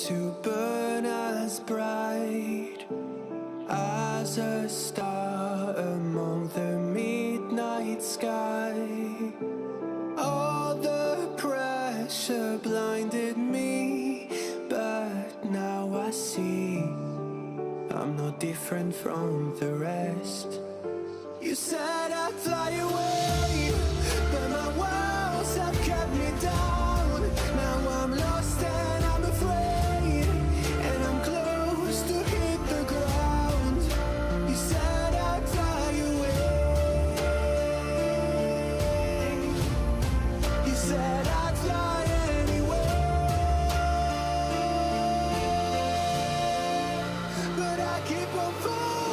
to burn as bright as a star among the midnight sky. All the pressure blinded me, but now I see I'm no different from the rest. You said I'd fly away, but my walls have kept me down. Now I'm lost and I'm afraid, and I'm close to hit the ground. You said I'd fly away. You said I'd fly anyway, but I keep on falling.